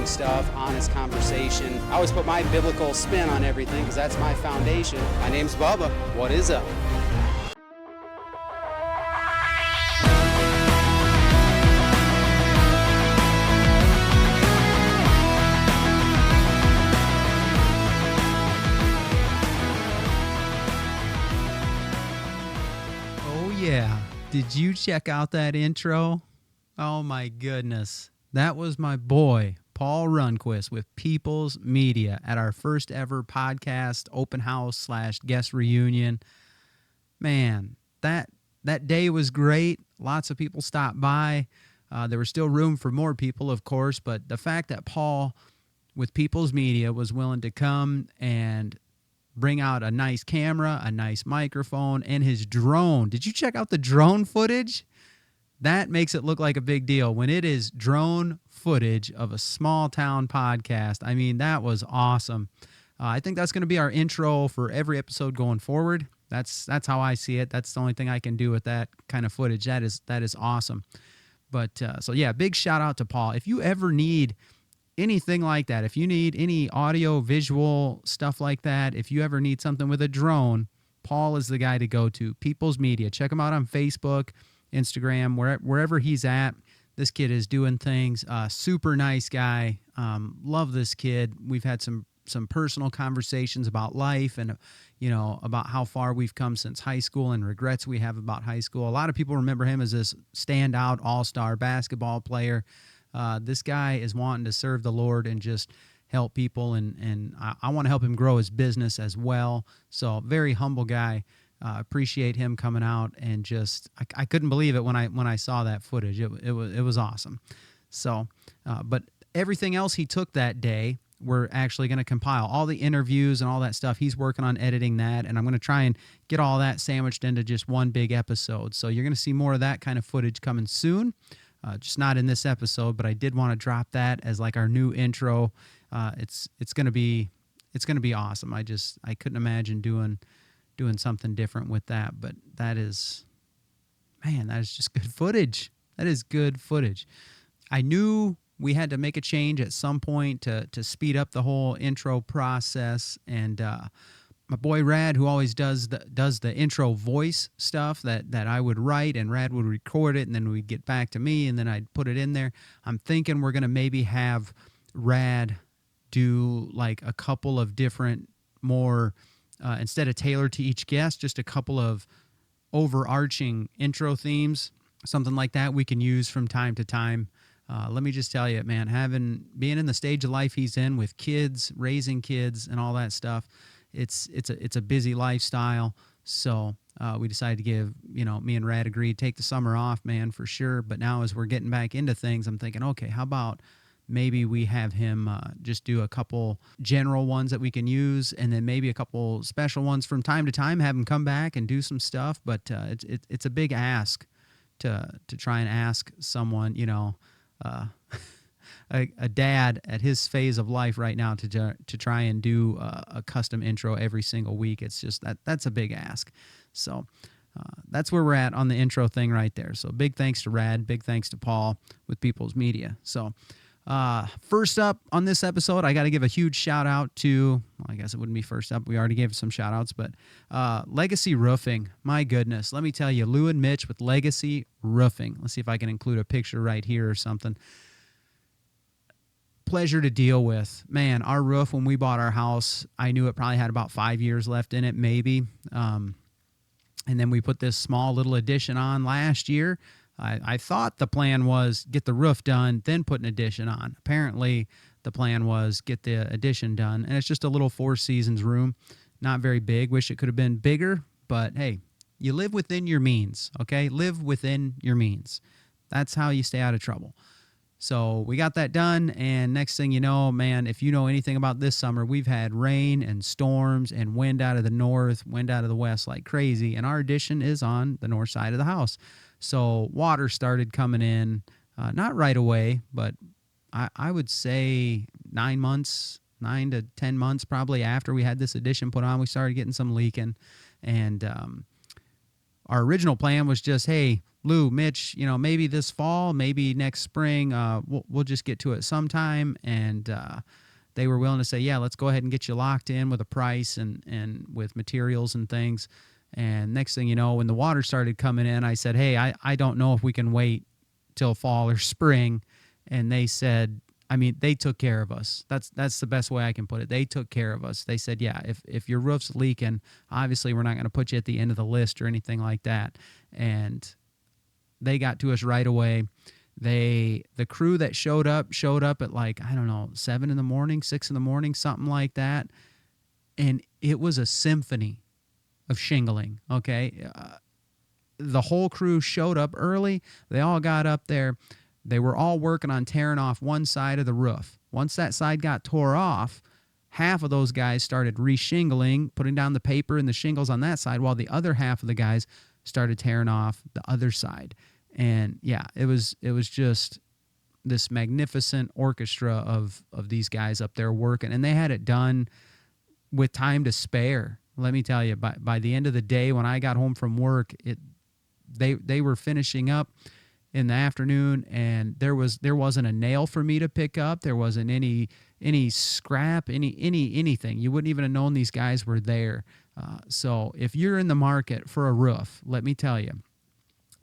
interesting stuff, honest conversation. I always put my biblical spin on everything because that's my foundation. My name's Bubba. What is up? Yeah. Did you check out that intro? Oh my goodness. That was my boy, Paul Rundquist with People's Media at our first ever podcast open house / guest reunion. Man, that day was great. Lots of people stopped by. There was still room for more people, of course, but the fact that Paul with People's Media was willing to come and bring out a nice camera, a nice microphone, and his drone. Did you check out the drone footage? That makes it look like a big deal. When it is drone footage of a small town podcast, I mean, that was awesome. I think that's going to be our intro for every episode going forward. That's how I see it. That's the only thing I can do with that kind of footage. That is awesome. But so yeah, big shout out to Paul. If you ever need anything like that, if you need any audio, visual stuff like that, if you ever need something with a drone, Paul is the guy to go to. People's Media. Check him out on Facebook, Instagram, wherever he's at. This kid is doing things. Super nice guy. Love this kid. We've had some personal conversations about life and, about how far we've come since high school and regrets we have about high school. A lot of people remember him as this standout all-star basketball player. This guy is wanting to serve the Lord and just help people, and I want to help him grow his business as well. So very humble guy. Appreciate him coming out, and just I couldn't believe it when I saw that footage. It was awesome. So, but everything else he took that day, we're actually going to compile all the interviews and all that stuff. He's working on editing that, and I'm going to try and get all that sandwiched into just one big episode. So you're going to see more of that kind of footage coming soon. Just not in this episode, but I did want to drop that as like our new intro. It's gonna be awesome. I couldn't imagine doing something different with that. But that is just good footage. That is good footage. I knew we had to make a change at some point to speed up the whole intro process, and my boy Rad, who always does the intro voice stuff that I would write, and Rad would record it, and then we'd get back to me, and then I'd put it in there. I'm thinking we're going to maybe have Rad do like a couple of different more, instead of tailored to each guest, just a couple of overarching intro themes, something like that we can use from time to time. Let me just tell you, man, being in the stage of life he's in with kids, raising kids, and all that stuff, it's a busy lifestyle. So we decided to give, me and Rad agreed, take the summer off, man, for sure. But now as we're getting back into things, I'm thinking, okay, how about maybe we have him just do a couple general ones that we can use, and then maybe a couple special ones from time to time, have him come back and do some stuff. But it's a big ask to try and ask someone, a dad at his phase of life right now to try and do a custom intro every single week. It's just that's a big ask. So that's where we're at on the intro thing right there. So big thanks to Rad, big thanks to Paul with People's Media. So first up on this episode, I got to give a huge shout out to, well, I guess it wouldn't be first up. We already gave some shout outs, but Legacy Roofing. My goodness. Let me tell you, Lew and Mitch with Legacy Roofing. Let's see if I can include a picture right here or something. Pleasure to deal with. Man, our roof, when we bought our house, I knew it probably had about 5 years left in it, maybe. And then we put this small little addition on last year. I thought the plan was get the roof done, then put an addition on. Apparently, the plan was get the addition done, and it's just a little Four Seasons room. Not very big. Wish it could have been bigger, but hey, you live within your means, okay? Live within your means. That's how you stay out of trouble. So we got that done, and next thing you know, man, if you know anything about this summer, we've had rain and storms and wind out of the north, wind out of the west like crazy, and our addition is on the north side of the house. So water started coming in, not right away, but I would say 9 to 10 months probably after we had this addition put on, we started getting some leaking. And our original plan was just, hey, Lew, Mitch, maybe this fall, maybe next spring, we'll just get to it sometime. And they were willing to say, yeah, let's go ahead and get you locked in with a price and with materials and things. And next thing you know, when the water started coming in, I said, hey, I don't know if we can wait till fall or spring. And they said, they took care of us. That's the best way I can put it. They took care of us. They said, yeah, if your roof's leaking, obviously we're not going to put you at the end of the list or anything like that. And they got to us right away. The crew that showed up at 7 in the morning, 6 in the morning, something like that. And it was a symphony of shingling, okay? The whole crew showed up early. They all got up there. They were all working on tearing off one side of the roof. Once that side got tore off, half of those guys started re-shingling, putting down the paper and the shingles on that side, while the other half of the guys started tearing off the other side. And yeah, it was just this magnificent orchestra of these guys up there working, and they had it done with time to spare. Let me tell you, by the end of the day, when I got home from work, they were finishing up in the afternoon, and there wasn't a nail for me to pick up. There wasn't any scrap, anything. You wouldn't even have known these guys were there. So if you're in the market for a roof, let me tell you,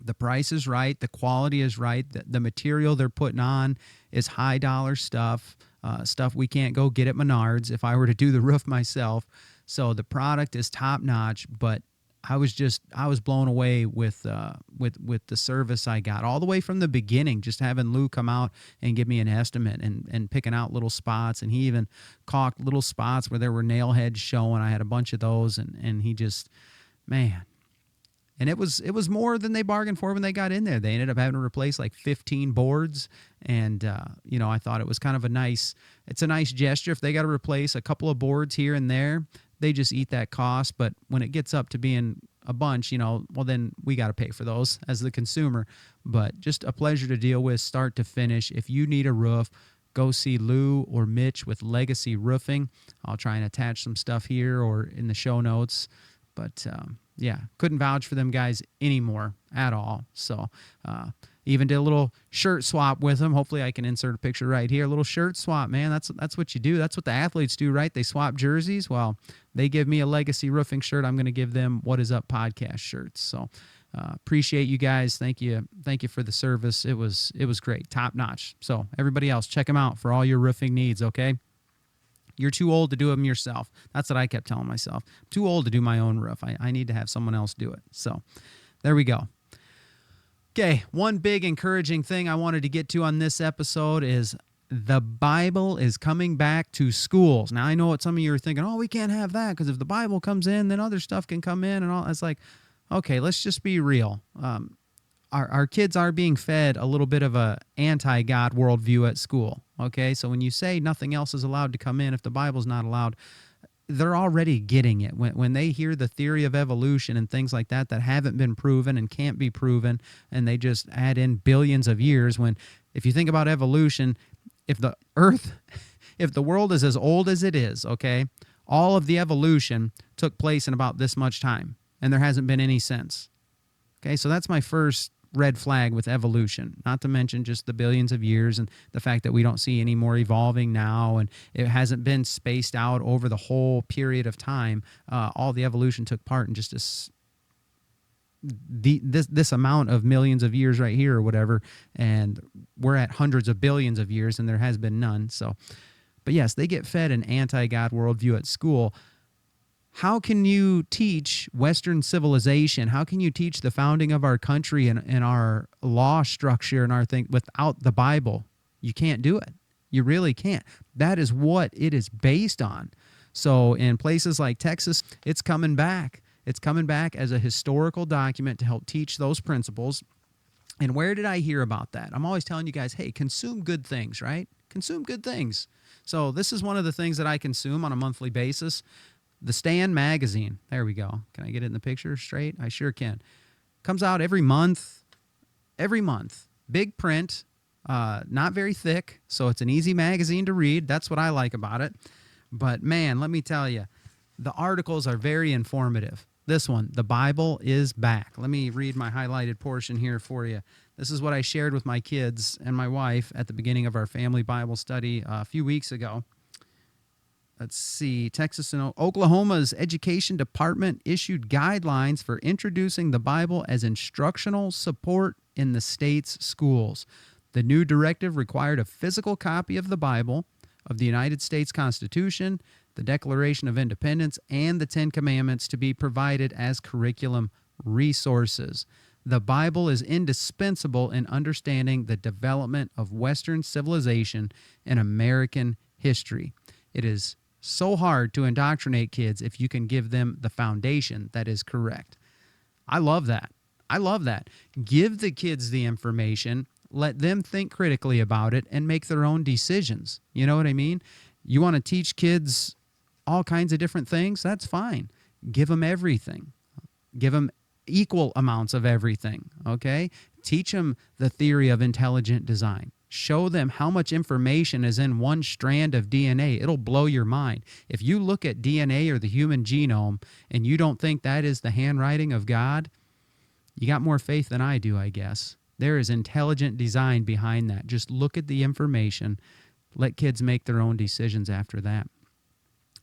the price is right, the quality is right, the material they're putting on is high dollar stuff, stuff we can't go get at Menards if I were to do the roof myself. So the product is top notch, but I was blown away with the service I got all the way from the beginning, just having Lew come out and give me an estimate and picking out little spots. And he even caulked little spots where there were nail heads showing. I had a bunch of those, and he just, man. And it was more than they bargained for when they got in there. They ended up having to replace like 15 boards. And, I thought it was kind of a nice gesture. If they got to replace a couple of boards here and there, they just eat that cost. But when it gets up to being a bunch, well, then we got to pay for those as the consumer. But just a pleasure to deal with start to finish. If you need a roof, go see Lew or Mitch with Legacy Roofing. I'll try and attach some stuff here or in the show notes. But, yeah, couldn't vouch for them guys anymore at all. So even did a little shirt swap with them. Hopefully I can insert a picture right here. A little shirt swap, man. That's what you do. That's what the athletes do, right? They swap jerseys. Well, they give me a Legacy Roofing shirt. I'm going to give them What Is Up podcast shirts. So appreciate you guys. Thank you for the service. It was great, top notch. So everybody else, check them out for all your roofing needs, okay? You're too old to do them yourself. That's what I kept telling myself. I'm too old to do my own roof. I need to have someone else do it. So there we go. Okay, one big encouraging thing I wanted to get to on this episode is the Bible is coming back to schools. Now, I know what some of you are thinking, oh, we can't have that because if the Bible comes in, then other stuff can come in and all. It's like, okay, let's just be real. Our kids are being fed a little bit of a anti-God worldview at school, okay? So when you say nothing else is allowed to come in, if the Bible's not allowed, they're already getting it. When they hear the theory of evolution and things like that haven't been proven and can't be proven, and they just add in billions of years, when if you think about evolution, if the world is as old as it is, okay, all of the evolution took place in about this much time, and there hasn't been any since. Okay, so that's my first red flag with evolution, not to mention just the billions of years and the fact that we don't see any more evolving now, and it hasn't been spaced out over the whole period of time. All the evolution took part in just this amount of millions of years right here or whatever, and we're at hundreds of billions of years, and there has been none. So, but yes, they get fed an anti-God worldview at school. How can you teach Western civilization? How can you teach the founding of our country and our law structure and our thing without the Bible? You can't do it. You really can't. That is what it is based on. So in places like Texas, it's coming back. It's coming back as a historical document to help teach those principles. And where did I hear about that? I'm always telling you guys, hey, consume good things, right? Consume good things. So this is one of the things that I consume on a monthly basis. The Stand magazine. There we go. Can I get it in the picture straight? I sure can. Comes out every month. Every month. Big print. Not very thick, so it's an easy magazine to read. That's what I like about it. But man, let me tell you, the articles are very informative. This one, the Bible is back. Let me read my highlighted portion here for you. This is what I shared with my kids and my wife at the beginning of our family Bible study a few weeks ago. Let's see. Texas and Oklahoma's education department issued guidelines for introducing the Bible as instructional support in the state's schools. The new directive required a physical copy of the Bible, of the United States Constitution, the Declaration of Independence, and the Ten Commandments to be provided as curriculum resources. The Bible is indispensable in understanding the development of Western civilization and American history. It is so hard to indoctrinate kids if you can give them the foundation that is correct. I love that. I love that. Give the kids the information, let them think critically about it, and make their own decisions. You know what I mean? You want to teach kids all kinds of different things? That's fine. Give them everything. Give them equal amounts of everything, okay? Teach them the theory of intelligent design. Show them how much information is in one strand of DNA. It'll blow your mind. If you look at DNA or the human genome and you don't think that is the handwriting of God, you got more faith than I do, I guess. There is intelligent design behind that. Just look at the information. Let kids make their own decisions after that.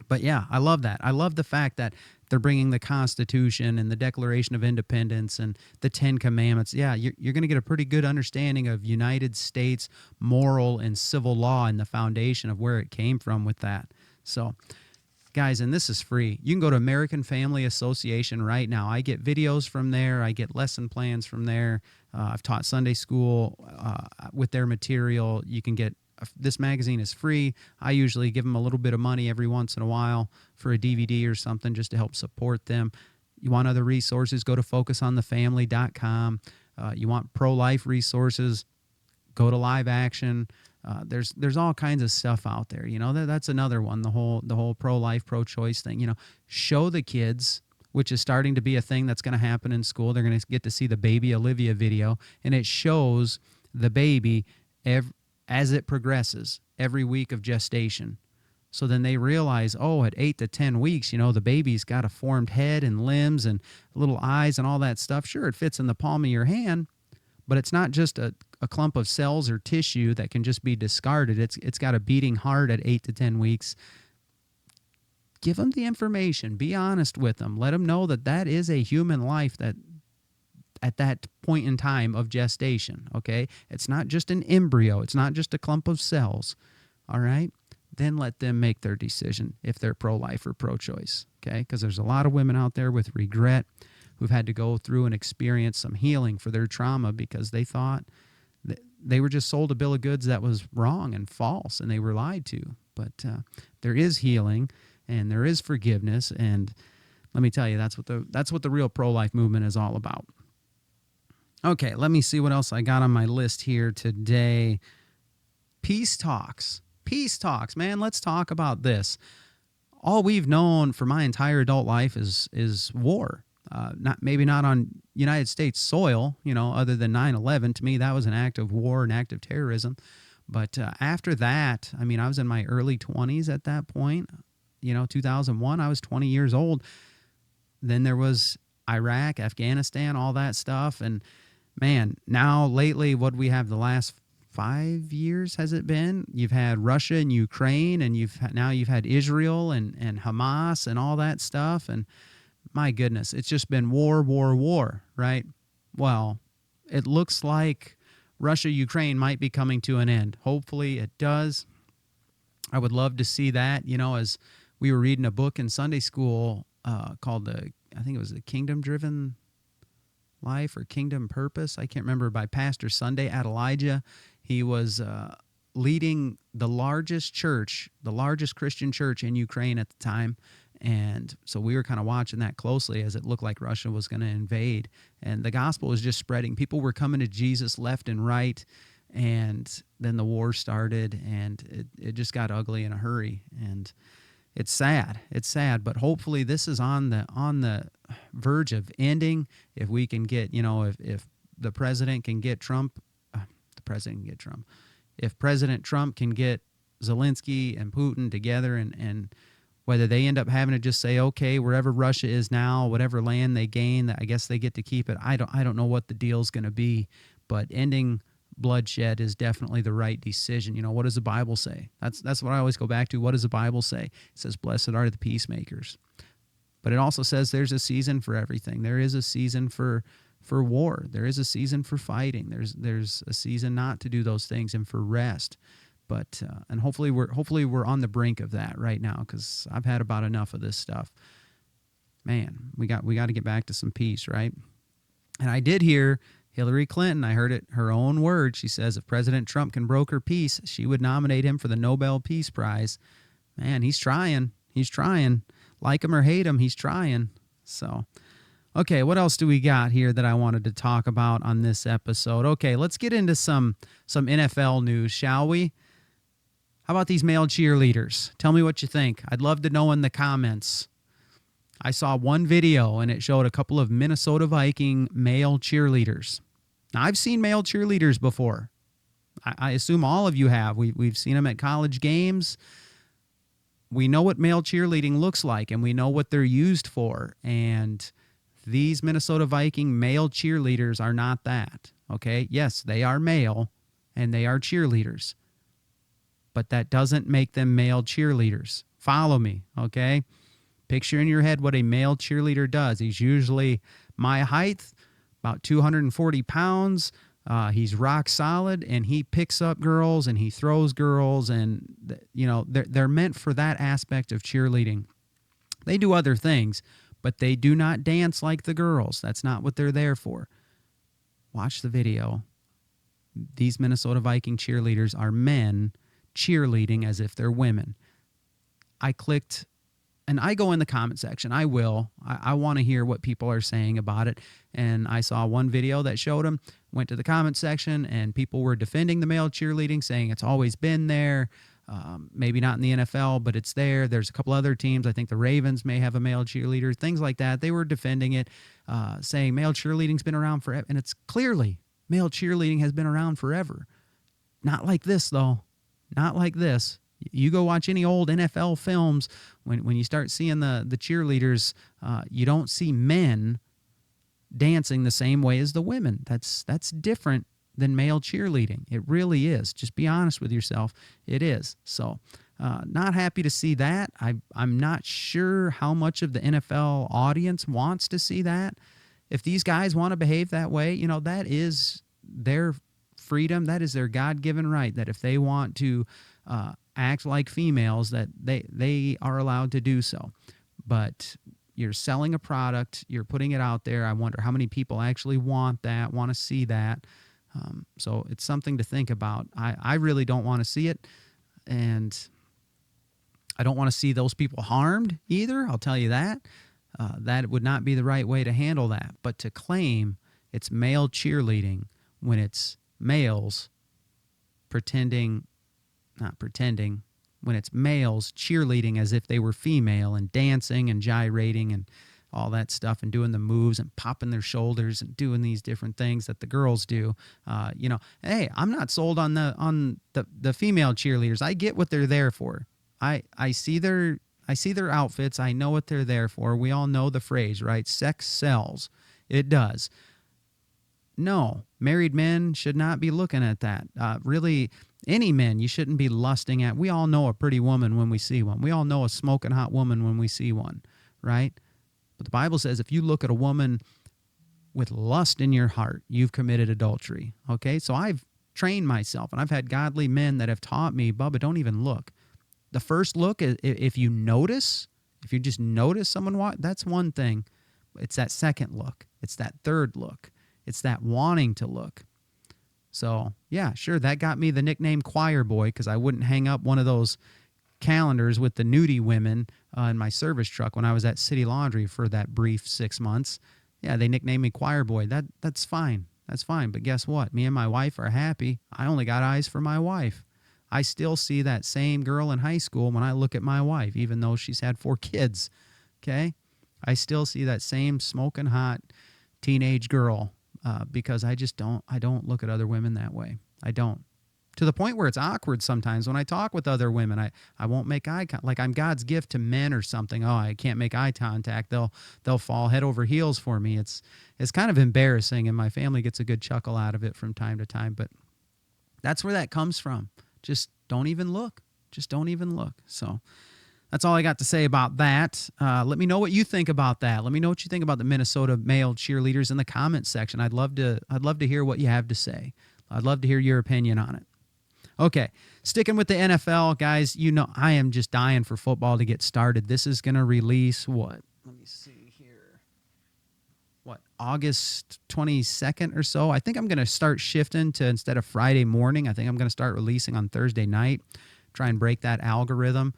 But yeah, I love that. I love the fact that they're bringing the Constitution and the Declaration of Independence and the Ten Commandments. Yeah, you're going to get a pretty good understanding of United States moral and civil law and the foundation of where it came from with that. So, guys, and this is free. You can go to American Family Association right now. I get videos from there. I get lesson plans from there. I've taught Sunday school with their material. You can get this magazine is free. I usually give them a little bit of money every once in a while for a DVD or something just to help support them. You want other resources, go to focusonthefamily.com. You want pro-life resources, go to Live Action. There's all kinds of stuff out there. You know, that's another one, the whole pro-life, pro-choice thing. You know, show the kids, which is starting to be a thing that's going to happen in school. They're going to get to see the baby Olivia video, and it shows the baby as it progresses every week of gestation. So then they realize, oh, at 8 to 10 weeks, you know, the baby's got a formed head and limbs and little eyes and all that stuff. Sure, it fits in the palm of your hand, but it's not just a clump of cells or tissue that can just be discarded. It's got a beating heart at 8 to 10 weeks. Give them the information. Be honest with them. Let them know that that is a human life that at that point in time of gestation, okay? It's not just an embryo. It's not just a clump of cells, all right? Then let them make their decision if they're pro-life or pro-choice, okay? Because there's a lot of women out there with regret who've had to go through and experience some healing for their trauma because they thought that they were just sold a bill of goods that was wrong and false, and they were lied to. But there is healing, and there is forgiveness, and let me tell you, that's what the real pro-life movement is all about. Okay, let me see what else I got on my list here today. Peace talks. Peace talks, man. Let's talk about this. All we've known for my entire adult life is war. Maybe not on United States soil, you know, other than 9/11. To me, that was an act of war, an act of terrorism. But after that, I mean, I was in my early 20s at that point. You know, 2001, I was 20 years old. Then there was Iraq, Afghanistan, all that stuff. And man, now lately, what we have the last 5 years has it been? You've had Russia and Ukraine, and you've had Israel and Hamas and all that stuff. And my goodness, it's just been war, war, war, right? Well, it looks like Russia-Ukraine might be coming to an end. Hopefully it does. I would love to see that. You know, as we were reading a book in Sunday school called I think it was the Kingdom-Driven Life or Kingdom Purpose. I can't remember, by Pastor Sunday at Elijah. He was leading the largest church, the largest Christian church in Ukraine at the time. And so we were kind of watching that closely as it looked like Russia was going to invade. And the gospel was just spreading. People were coming to Jesus left and right. And then the war started, and it just got ugly in a hurry. And it's sad. It's sad. But hopefully this is on the verge of ending. If we can get, you know, if the president can get Trump, if President Trump can get Zelensky and Putin together and whether they end up having to just say, okay, wherever Russia is now, whatever land they gain, I guess they get to keep it. I don't know what the deal's going to be, but ending bloodshed is definitely the right decision. You know, what does the Bible say? That's what I always go back to. What does the Bible say? It says, blessed are the peacemakers. But it also says there's a season for everything. There is a season for war. There is a season for fighting. There's a season not to do those things and for rest. But and hopefully we're on the brink of that right now, because I've had about enough of this stuff. Man, we got to get back to some peace, right? And I did hear Hillary Clinton. I heard it her own words. She says if President Trump can broker peace, she would nominate him for the Nobel Peace Prize. Man, he's trying. He's trying. Like him or hate him, he's trying. So, okay, what else do we got here that I wanted to talk about on this episode? Okay, let's get into some NFL news, shall we? How about these male cheerleaders? Tell me what you think. I'd love to know in the comments. I saw one video, and it showed a couple of Minnesota Viking male cheerleaders. Now, I've seen male cheerleaders before. I assume all of you have. We've seen them at college games. We know what male cheerleading looks like, and we know what they're used for. And these Minnesota Viking male cheerleaders are not that, okay? Yes, they are male, and they are cheerleaders. But that doesn't make them male cheerleaders. Follow me, okay? Picture in your head what a male cheerleader does. He's usually my height, about 240 pounds. He's rock solid, and he picks up girls and he throws girls, and you know they're meant for that aspect of cheerleading. They do other things, but they do not dance like the girls. That's not what they're there for. Watch the video. These Minnesota Viking cheerleaders are men cheerleading as if they're women. I clicked, and I go in the comment section. I will. I want to hear what people are saying about it. And I saw one video that showed them, went to the comment section, and people were defending the male cheerleading, saying it's always been there. Maybe not in the NFL, but it's there. There's a couple other teams. I think the Ravens may have a male cheerleader, things like that. They were defending it, saying male cheerleading's been around forever. And it's clearly male cheerleading has been around forever. Not like this, though. Not like this. You go watch any old NFL films, when you start seeing the cheerleaders, you don't see men dancing the same way as the women. That's different than male cheerleading. It really is. Just be honest with yourself. It is. So not happy to see that. I'm not sure how much of the NFL audience wants to see that. If these guys want to behave that way, you know, that is their freedom. That is their God-given right, that if they want to act like females, that they are allowed to do so. But you're selling a product, you're putting it out there. I wonder how many people actually want that, want to see that. So it's something to think about. I really don't want to see it, and I don't want to see those people harmed either. I'll tell you that. That would not be the right way to handle that. But to claim it's male cheerleading when it's males when it's males cheerleading as if they were female and dancing and gyrating and all that stuff and doing the moves and popping their shoulders and doing these different things that the girls do. You know, hey, I'm not sold on the female cheerleaders. I get what they're there for. I see their outfits. I know what they're there for. We all know the phrase, right? Sex sells. It does. No, married men should not be looking at that. Really, any men you shouldn't be lusting at. We all know a pretty woman when we see one. We all know a smoking hot woman when we see one, right? But the Bible says if you look at a woman with lust in your heart, you've committed adultery, okay? So I've trained myself, and I've had godly men that have taught me, Bubba, don't even look. The first look, if you just notice someone, that's one thing. It's that second look. It's that third look. It's that wanting to look. So, yeah, sure, that got me the nickname Choir Boy, because I wouldn't hang up one of those calendars with the nudie women in my service truck when I was at City Laundry for that brief 6 months. Yeah, they nicknamed me Choir Boy. That's fine. That's fine. But guess what? Me and my wife are happy. I only got eyes for my wife. I still see that same girl in high school when I look at my wife, even though she's had 4 kids, okay? I still see that same smoking hot teenage girl because I don't look at other women that way. I don't. to the point where it's awkward sometimes when I talk with other women. I won't make eye contact, like I'm God's gift to men or something. Oh, I can't make eye contact. They'll fall head over heels for me. It's kind of embarrassing, and my family gets a good chuckle out of it from time to time. But that's where that comes from. Just don't even look. Just don't even look. So that's all I got to say about that. Let me know what you think about that. Let me know what you think about the Minnesota male cheerleaders in the comments section. I'd love to hear what you have to say. I'd love to hear your opinion on it. Okay, sticking with the NFL, guys, you know I am just dying for football to get started. This is going to release what? Let me see here. What, August 22nd or so? I think I'm going to start shifting to, instead of Friday morning, I think I'm going to start releasing on Thursday night. Try and break that algorithm.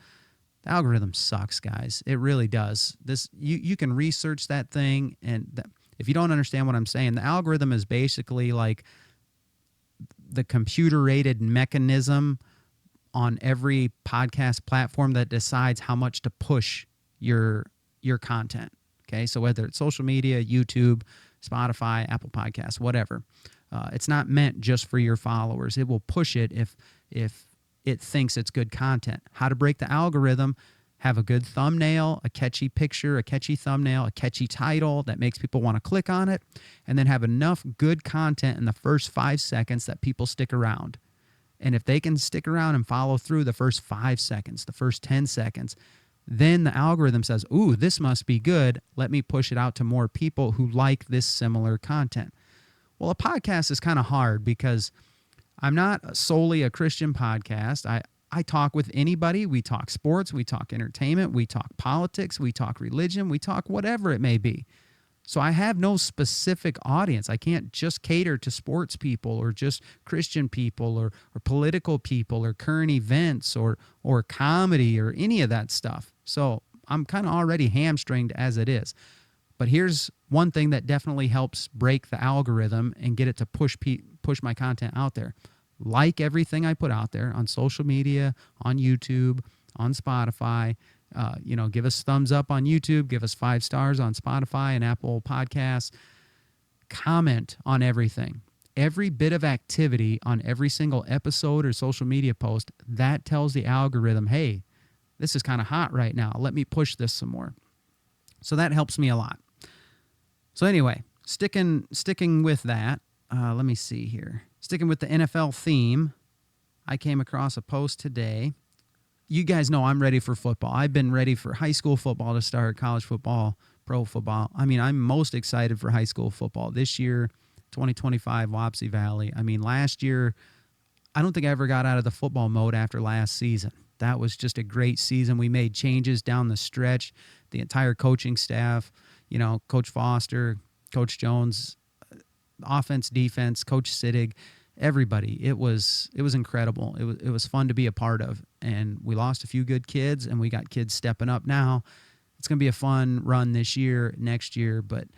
The algorithm sucks, guys. It really does. You can research that thing, and if you don't understand what I'm saying, the algorithm is basically like the computer-rated mechanism on every podcast platform that decides how much to push your content. Okay, so whether it's social media, YouTube, Spotify, Apple Podcasts, whatever, it's not meant just for your followers. It will push it if it thinks it's good content. How to break the algorithm: have a good thumbnail, a catchy picture, a catchy thumbnail, a catchy title that makes people want to click on it, and then have enough good content in the first 5 seconds that people stick around. And if they can stick around and follow through the first 5 seconds, the first 10 seconds, then the algorithm says, ooh, this must be good. Let me push it out to more people who like this similar content. Well, a podcast is kind of hard because I'm not solely a Christian podcast. I talk with anybody. We talk sports, we talk entertainment, we talk politics, we talk religion, we talk whatever it may be. So I have no specific audience. I can't just cater to sports people or just Christian people or political people or current events or comedy or any of that stuff. So I'm kind of already hamstringed as it is. But here's one thing that definitely helps break the algorithm and get it to push my content out there. Like everything I put out there on social media, on YouTube, on Spotify. Give us thumbs up on YouTube. Give us 5 stars on Spotify and Apple Podcasts. Comment on everything. Every bit of activity on every single episode or social media post, that tells the algorithm, hey, this is kind of hot right now. Let me push this some more. So that helps me a lot. So anyway, sticking with that, let me see here. Sticking with the NFL theme, I came across a post today. You guys know I'm ready for football. I've been ready for high school football to start, college football, pro football. I mean, I'm most excited for high school football. This year, 2025, Wapsie Valley. I mean, last year, I don't think I ever got out of the football mode after last season. That was just a great season. We made changes down the stretch. The entire coaching staff, Coach Foster, Coach Jones, offense, defense, Coach Sittig, everybody. It was incredible. It was fun to be a part of. And we lost a few good kids, and we got kids stepping up now. It's going to be a fun run this year, next year, but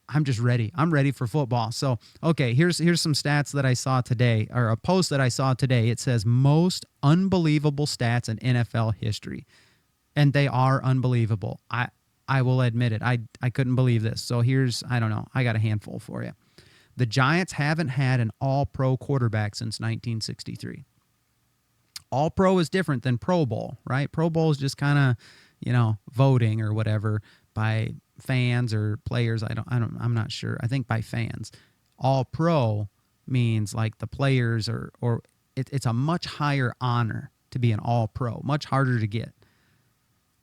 I'm just ready. I'm ready for football. So, okay, here's some stats that I saw today, or a post that I saw today. It says most unbelievable stats in NFL history. And they are unbelievable. I will admit it. I couldn't believe this. So I don't know. I got a handful for you. The Giants haven't had an all-pro quarterback since 1963. All-pro is different than Pro Bowl, right? Pro Bowl is just kind of, voting or whatever by fans or players. I'm not sure. I think by fans. All-pro means like the players or it's a much higher honor to be an all-pro, much harder to get.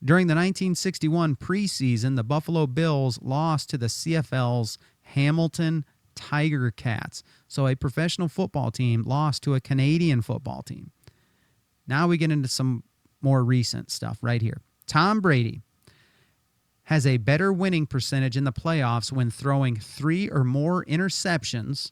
During the 1961 preseason, the Buffalo Bills lost to the CFL's Hamilton Tiger Cats. So a professional football team lost to a Canadian football team. Now we get into some more recent stuff right here. Tom Brady has a better winning percentage in the playoffs when throwing 3 or more interceptions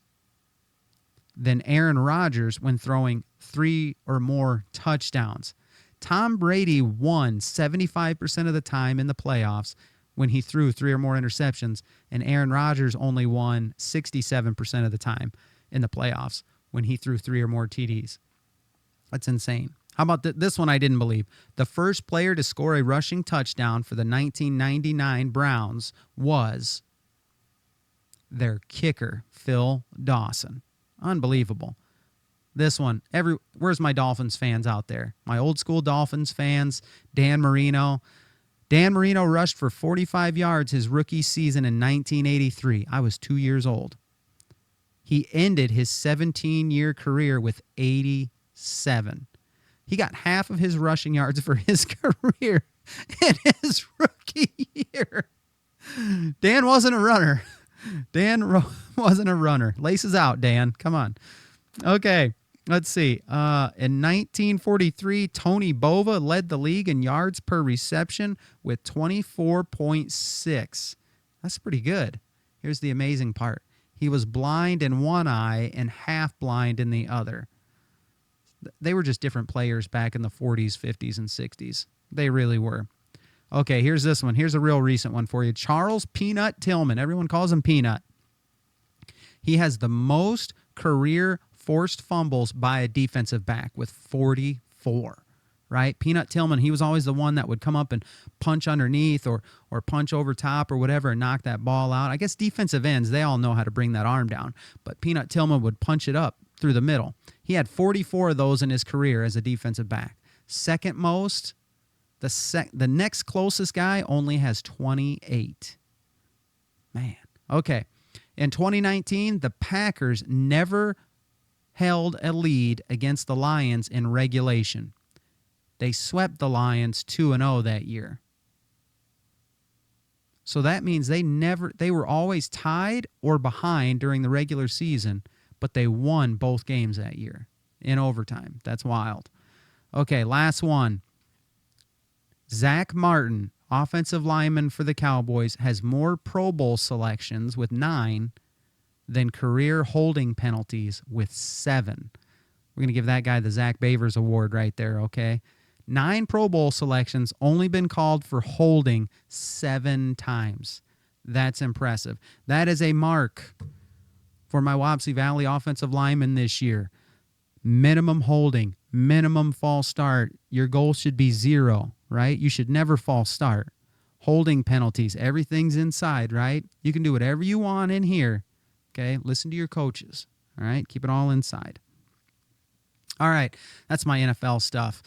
than Aaron Rodgers when throwing 3 or more touchdowns. Tom Brady won 75% of the time in the playoffs when he threw 3 or more interceptions, and Aaron Rodgers only won 67% of the time in the playoffs when he threw 3 or more TDs. That's insane. How about this one I didn't believe? The first player to score a rushing touchdown for the 1999 Browns was their kicker, Phil Dawson. Unbelievable. This one. Where's my Dolphins fans out there? My old school Dolphins fans, Dan Marino. Dan Marino rushed for 45 yards his rookie season in 1983. I was 2 years old. He ended his 17-year career with 87. He got half of his rushing yards for his career in his rookie year. Dan wasn't a runner. Wasn't a runner. Laces out, Dan. Come on. Okay, let's see. In 1943, Tony Bova led the league in yards per reception with 24.6. That's pretty good. Here's the amazing part. He was blind in one eye and half blind in the other. They were just different players back in the 40s, 50s, and 60s. They really were. Okay, here's this one. Here's a real recent one for you. Charles Peanut Tillman. Everyone calls him Peanut. He has the most career forced fumbles by a defensive back with 44, right? Peanut Tillman, he was always the one that would come up and punch underneath or punch over top or whatever and knock that ball out. I guess defensive ends, they all know how to bring that arm down, but Peanut Tillman would punch it up through the middle. He had 44 of those in his career as a defensive back. Second most, the next closest guy only has 28. Man. Okay. In 2019, the Packers never held a lead against the Lions in regulation. They swept the Lions 2-0 that year. So that means they were always tied or behind during the regular season, but they won both games that year in overtime. That's wild. Okay, last one. Zach Martin, offensive lineman for the Cowboys, has more Pro Bowl selections with 9 than career holding penalties with 7. We're going to give that guy the Zach Bavers Award right there, okay? 9 Pro Bowl selections, only been called for holding 7 times. That's impressive. That is a mark for my Wapsie Valley offensive lineman this year. Minimum holding, minimum false start. Your goal should be 0, right? You should never false start. Holding penalties, everything's inside, right? You can do whatever you want in here, okay? Listen to your coaches, all right? Keep it all inside. All right, that's my NFL stuff.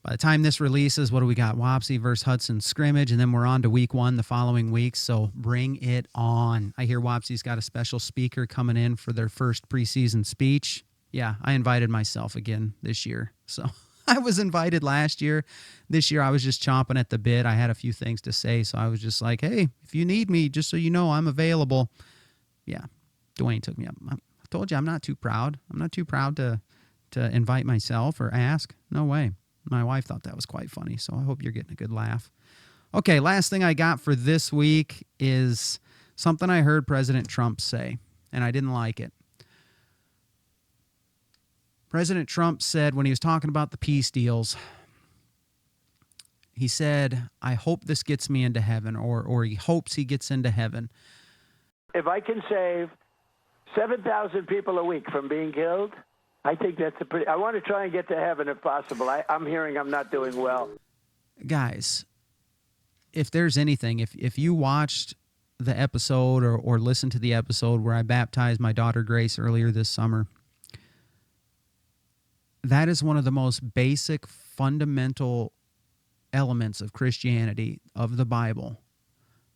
By the time this releases, what do we got? Wapsie versus Hudson scrimmage, and then we're on to week 1 the following week, so bring it on. I hear Wapsie's got a special speaker coming in for their first preseason speech. Yeah, I invited myself again this year. So I was invited last year. This year I was just chomping at the bit. I had a few things to say, so I was just like, hey, if you need me, just so you know, I'm available. Yeah, Dwayne took me up. I told you I'm not too proud. I'm not too proud to invite myself or ask. No way. My wife thought that was quite funny, so I hope you're getting a good laugh. Okay, last thing I got for this week is something I heard President Trump say, and I didn't like it. President Trump said when he was talking about the peace deals, he said, I hope this gets me into heaven, or he hopes he gets into heaven. If I can save 7,000 people a week from being killed, I think that's I want to try and get to heaven if possible. I'm hearing I'm not doing well. Guys, if there's anything, if you watched the episode or listened to the episode where I baptized my daughter Grace earlier this summer, that is one of the most basic, fundamental elements of Christianity, of the Bible.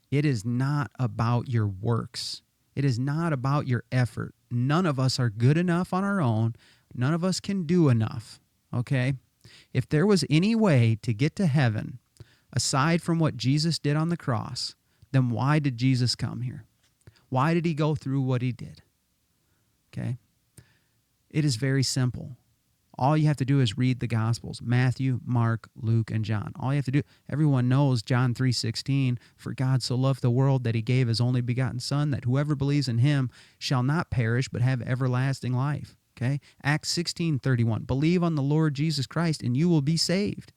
It is not about your works. It is not about your effort. None of us are good enough on our own. None of us can do enough, okay? If there was any way to get to heaven, aside from what Jesus did on the cross, then why did Jesus come here? Why did he go through what he did? Okay? It is very simple. All you have to do is read the Gospels, Matthew, Mark, Luke, and John. All you have to do, everyone knows John 3:16, for God so loved the world that he gave his only begotten Son, that whoever believes in him shall not perish but have everlasting life. Okay? Acts 16:31, believe on the Lord Jesus Christ and you will be saved.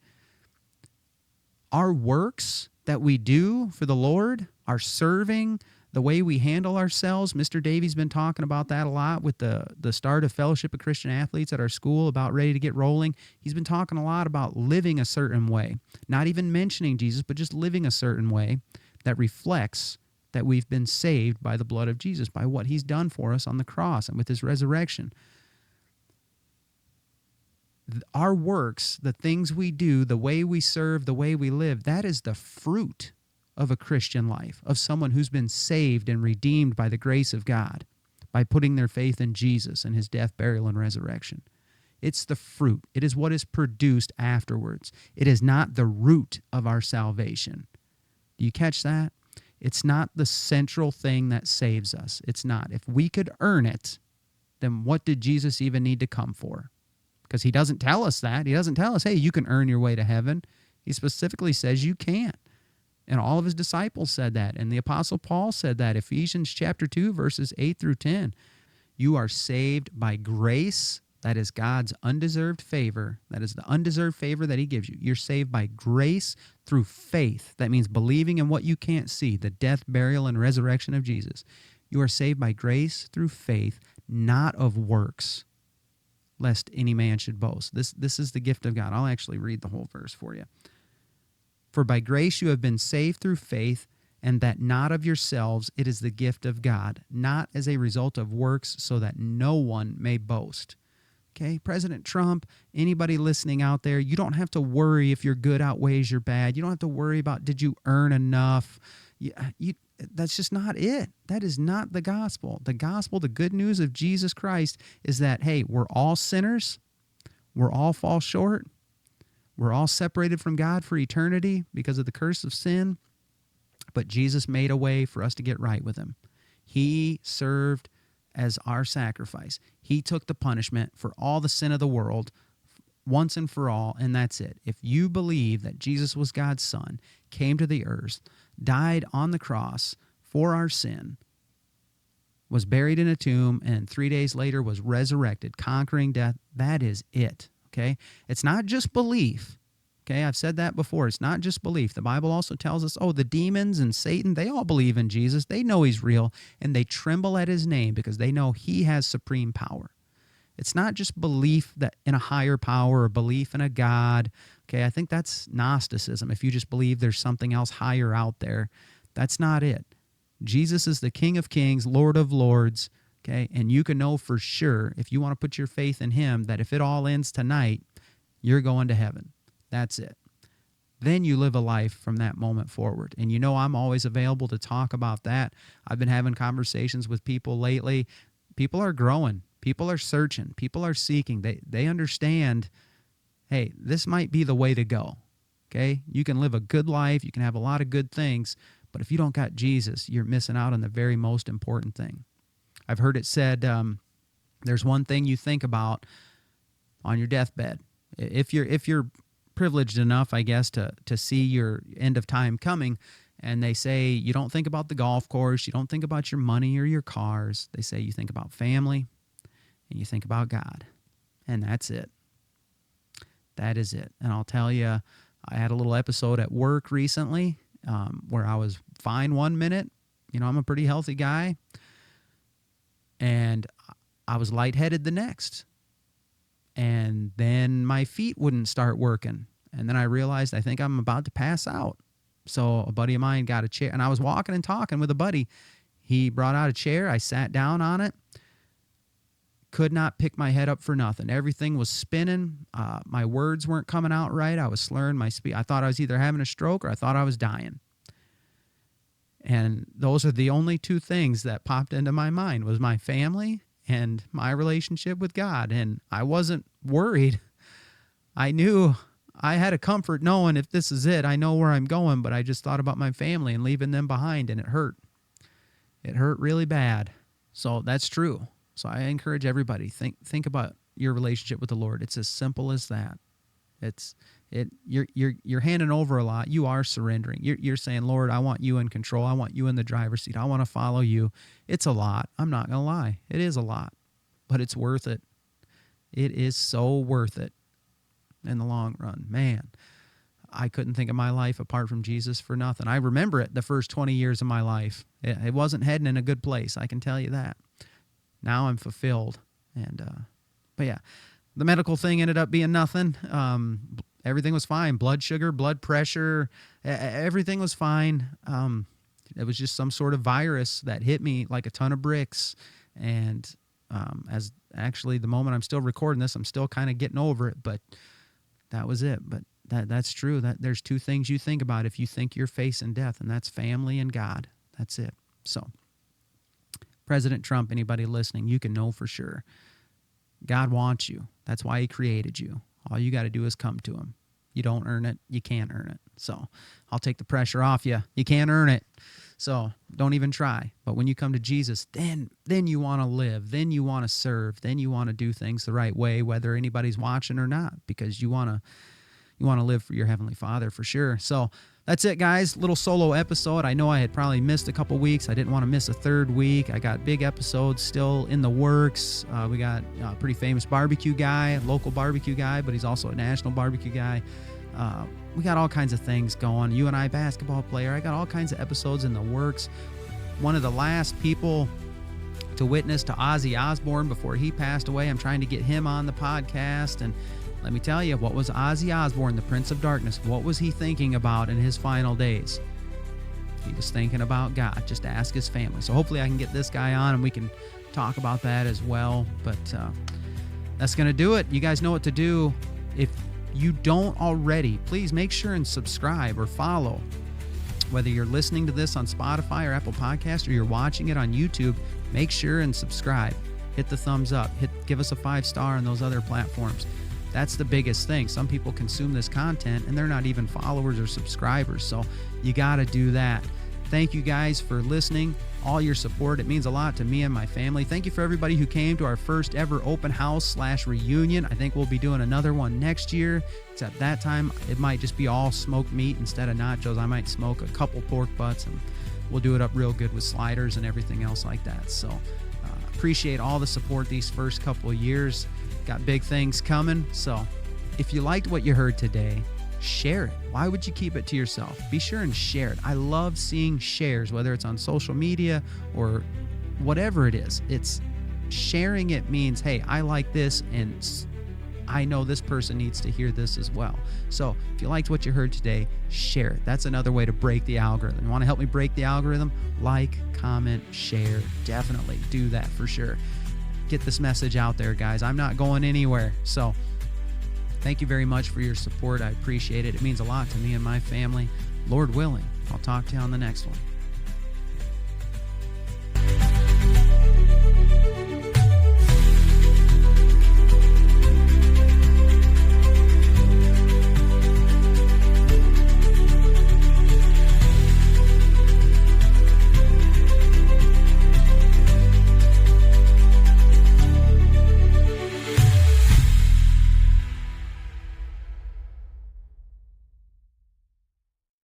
Our works that we do for the Lord, our serving, the way we handle ourselves, Mr. Davy's been talking about that a lot with the start of Fellowship of Christian Athletes at our school, about ready to get rolling. He's been talking a lot about living a certain way, not even mentioning Jesus, but just living a certain way that reflects that we've been saved by the blood of Jesus, by what he's done for us on the cross and with his resurrection. Our works, the things we do, the way we serve, the way we live, that is the fruit of a Christian life, of someone who's been saved and redeemed by the grace of God, by putting their faith in Jesus and his death, burial, and resurrection. It's the fruit. It is what is produced afterwards. It is not the root of our salvation. Do you catch that? It's not the central thing that saves us. It's not. If we could earn it, then what did Jesus even need to come for? Because he doesn't tell us that. He doesn't tell us, hey, you can earn your way to heaven. He specifically says you can't. And all of his disciples said that. And the Apostle Paul said that. Ephesians chapter 2, verses 8 through 10. You are saved by grace. That is God's undeserved favor. That is the undeserved favor that he gives you. You're saved by grace through faith. That means believing in what you can't see, the death, burial, and resurrection of Jesus. You are saved by grace through faith, not of works, lest any man should boast. This is the gift of God. I'll actually read the whole verse for you. For by grace you have been saved through faith, and that not of yourselves, it is the gift of God, not as a result of works, so that no one may boast. Okay, President Trump, anybody listening out there, you don't have to worry if your good outweighs your bad. You don't have to worry about did you earn enough. That's just not it. That is not the gospel. The gospel, the good news of Jesus Christ is that, hey, we're all sinners. We're all fall short. We're all separated from God for eternity because of the curse of sin. But Jesus made a way for us to get right with him. He served as our sacrifice. He took the punishment for all the sin of the world once and for all, and that's it. If you believe that Jesus was God's son, came to the earth, died on the cross for our sin, was buried in a tomb, and 3 days later was resurrected, conquering death, that is it, okay? It's not just belief. Okay, I've said that before. It's not just belief. The Bible also tells us, the demons and Satan, they all believe in Jesus. They know he's real, and they tremble at his name because they know he has supreme power. It's not just belief that in a higher power or belief in a God. Okay, I think that's Gnosticism. If you just believe there's something else higher out there, that's not it. Jesus is the King of Kings, Lord of Lords, okay? And you can know for sure, if you want to put your faith in him, that if it all ends tonight, you're going to heaven. That's it. Then you live a life from that moment forward. And I'm always available to talk about that. I've been having conversations with people lately. People are growing. People are searching. People are seeking. They understand, hey, this might be the way to go. Okay? You can live a good life. You can have a lot of good things. But if you don't got Jesus, you're missing out on the very most important thing. I've heard it said, there's one thing you think about on your deathbed. If you're privileged enough, I guess, to see your end of time coming, and they say you don't think about the golf course, you don't think about your money or your cars. They say you think about family and you think about God, and that's it. That is it. And I'll tell you, I had a little episode at work recently where I was fine 1 minute. I'm a pretty healthy guy, and I was lightheaded the next. And then my feet wouldn't start working. And then I realized I think I'm about to pass out. So a buddy of mine got a chair, and I was walking and talking with a buddy. He brought out a chair. I sat down on it. Could not pick my head up for nothing. Everything was spinning. My words weren't coming out right. I was slurring my speech. I thought I was either having a stroke or I thought I was dying. And those are the only two things that popped into my mind was my family and my relationship with God. And I wasn't worried. I knew I had a comfort knowing if this is it, I know where I'm going, but I just thought about my family and leaving them behind, and it hurt. It hurt really bad. So that's true. So I encourage everybody, think about your relationship with the Lord. It's as simple as that. You're handing over a lot. You are surrendering. You're saying, Lord, I want you in control. I want you in the driver's seat. I want to follow you. It's a lot. I'm not going to lie. It is a lot, but it's worth it. It is so worth it in the long run. Man, I couldn't think of my life apart from Jesus for nothing. I remember it the first 20 years of my life. It wasn't heading in a good place. I can tell you that. Now I'm fulfilled. But yeah, the medical thing ended up being nothing. Everything was fine. Blood sugar, blood pressure, everything was fine. It was just some sort of virus that hit me like a ton of bricks. And actually the moment I'm still recording this, I'm still kind of getting over it, but that was it. But that's true. That there's two things you think about if you think you're facing death, and that's family and God. That's it. So President Trump, anybody listening, you can know for sure God wants you. That's why he created you. All you got to do is come to him. You don't earn it. You can't earn it. So I'll take the pressure off you. You can't earn it. So don't even try. But when you come to Jesus, then you want to live. Then you want to serve. Then you want to do things the right way, whether anybody's watching or not, because you want to live for your Heavenly Father for sure. So that's it, guys. Little solo episode. I know I had probably missed a couple weeks. I didn't want to miss a third week. I got big episodes still in the works. We got a pretty famous barbecue guy, a local barbecue guy, but he's also a national barbecue guy. We got all kinds of things going. You and I, basketball player. I got all kinds of episodes in the works. One of the last people to witness to Ozzy Osbourne before he passed away. I'm trying to get him on the podcast. And let me tell you, what was Ozzy Osbourne, the Prince of Darkness? What was he thinking about in his final days? He was thinking about God. Just ask his family. So hopefully I can get this guy on and we can talk about that as well. But that's going to do it. You guys know what to do. If you don't already, please make sure and subscribe or follow. Whether you're listening to this on Spotify or Apple Podcast, or you're watching it on YouTube, make sure and subscribe. Hit the thumbs up. Give us a 5-star on those other platforms. That's the biggest thing. Some people consume this content and they're not even followers or subscribers. So you got to do that. Thank you guys for listening, all your support. It means a lot to me and my family. Thank you for everybody who came to our first ever open house / reunion. I think we'll be doing another one next year. Except that time, it might just be all smoked meat instead of nachos. I might smoke a couple pork butts and we'll do it up real good with sliders and everything else like that. So appreciate all the support these first couple of years. Got big things coming. So if you liked what you heard today, share it. Why would you keep it to yourself? Be sure and share it. I love seeing shares, whether it's on social media or whatever it is. It's sharing. It means, hey, I like this and I know this person needs to hear this as well. So if you liked what you heard today, share it. That's another way to break the algorithm. You want to help me break the algorithm? Like, comment, share. Definitely do that for sure. Get this message out there, guys. I'm not going anywhere. So thank you very much for your support. I appreciate it. It means a lot to me and my family. Lord willing, I'll talk to you on the next one.